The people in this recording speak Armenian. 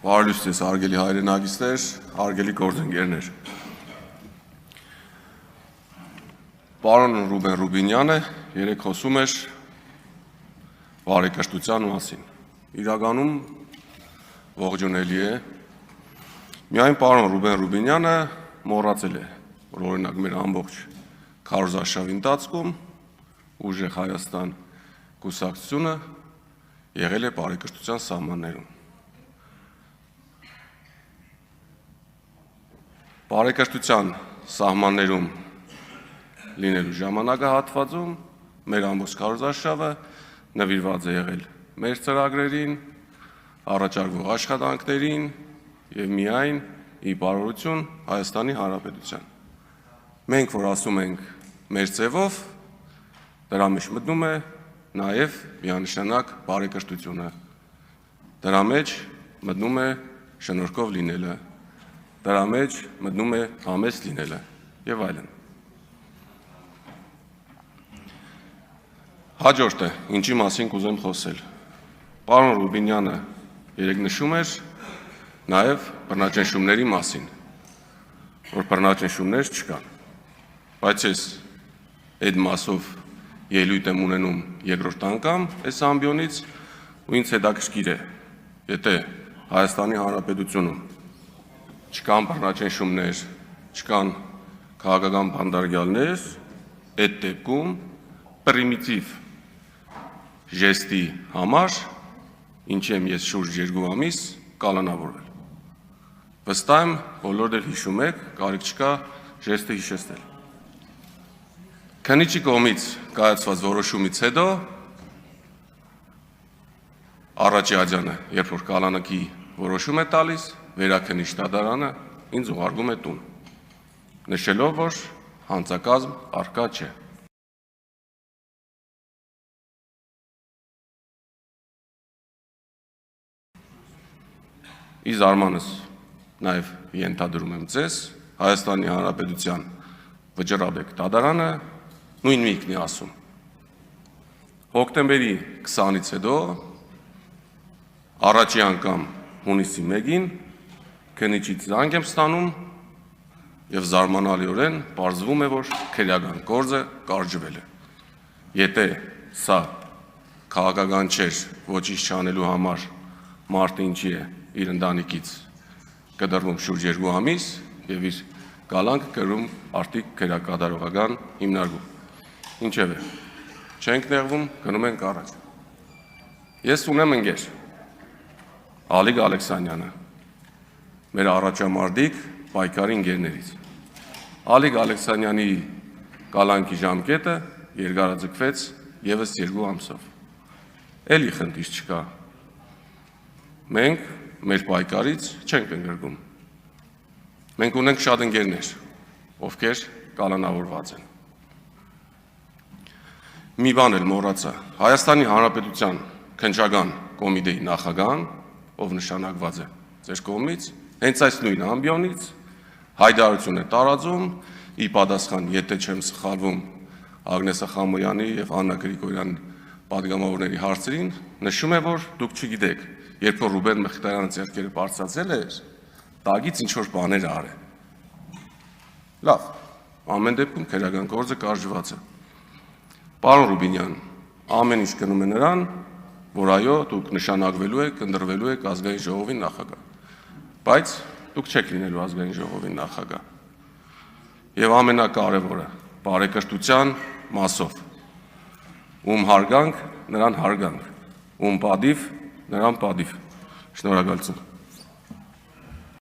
Բարելույս ձեզ հարգելի հայրենակիցներ, հարգելի գործընկերներ։ Պարոն Ռուբեն Ռուբինյանը երեկ խոսում էր բարեկրթության մասին։ Իրականում ողջունելի է։ Միայն պարոն Ռուբեն Ռուբինյանը մոռացել է, որ օրինակ մեր ամբողջ քարոզարշավի ընթացքում ուժեղ Հայաստան կուսակցությունը եղել է բարեկրթության սահմաններում։ Բարեկրթության սահմաններում լինելու ժամանակահատվածում մեր ամբողջ քարոզարշավը նվիրված է եղել մեր ծրագրերին, առաջարկվող աշխատանքներին եւ միայն ի բարօրություն Հայաստանի Հանրապետության։ Մենք որ ասում ենք մեր ձևով, դրա մեջ մտնում է նաեւ միանշանակ բարեկրթությունը։ Դրա մեջ մտնում է շնորհքով լինելը, դրա մեջ մտնում է համեստ լինելը եւ այլն։ Հաջորդը, ինչի մասին կուզեմ խոսել։ Պարոն Ռուբինյանը երեկ նշում էր նաեւ բռնաճնշումների մասին, որ բռնաճնշումներ չկան։ Բայց ես այդ մասով ելույթ եմ ունենում երկրորդ անգամ այս ամբիոնից ու ինձ հետաքրքիր է, եթե Հայաստանի Հանրապետությունում չկան բռնաճնշումներ, չկան քաղաքական բանդարգյալներ, այդ դեպքում պրիմիտիվ ժեստի համար ինչի եմ ես շուրջ 2 ամիս կալանավորվել։ Վստահ եմ, բոլորդ էլ հիշում եք, կարիք չկա ժեստը հիշեցնել։ Քննիչի կողմից կայացված որոշումից հետո առաջի աջանը, երբ որ կալանակի որոշում է տալիս, վերաքննիչ դատարանը ինձ ուղարկում է տուն, նշելով, որ հանցակազմ առկա չէ։ Ի զարմանս նաև ենթադրում եմ ձեզ, Հայաստանի Հանրապետության վճռաբեկ դատարանը նույն միտքն է ասում։ Հոկտեմբերի 20-ից հետո առաջի անգամ հունիսի 1-ին քննիչից զանգ եմ ստանում եւ զարմանալիորեն պարզվում է, որ քրեական գործը կարճվել է։ Եթե սա քաղաքական չէր ոչինչ չանելու համար, մարդը ինչի է իր ընտանիքից կդրվում շուրջ 2 ամիս եւ իր կալանք կրում արտիք քրեակատարողական հիմնարկում։ Ինչևէ, չենք նեղվում, գնում ենք առաջ։ Ես ունեմ ընկեր Ալիկ Ալեքսանյանը, մեր առաջամարտիկ պայքարի ընկերներից։ Ալիկ Ալեքսանյանի կալանքի ժամկետը երկարաձգվեց եւս 2 ամսով։ Էլի խնդիր չկա։ Մենք մեր պայքարից չենք ընկրկում։ Մենք ունենք շատ ընկերներ, ովքեր կալանավորված են։ Մի բան էլ մոռացա, Հայաստանի Հանրապետության քննչական կոմիտեի նախագահան, ով նշանակված է ձեր կողմից, հենց այս նույն ամբիոնից հայտարարություն է տարածում, ի պատասխան, եթե չեմ սխալվում, Ագնես Խամոյանի եւ Աննա Գրիգորյանի պատգամավորների հարցերին, նշում է, որ դուք չգիտեք, երբ որ Ռուբեն Մխիթարյանը ձեռքերը բարձրացել էր, տագից ինչ որ բաներ արել։ Լավ, ամեն դեպքում քրեական գործը կարճված է։ Պարոն Ռուբինյան, ամեն ինչ գնում է նրան, որ այո, դուք նշանակվելու եք, ընտրվելու եք ազգային ժողովի նախագահ։ Բայց դուք չեք լինելու ազգային ժողովի նախագահ։ Եվ ամենակարևորը, բարեկրթության մասով։ Ում հարգանք, նրան հարգանք, ում պատիվ, նրան պատիվ։ Շնորհակալություն։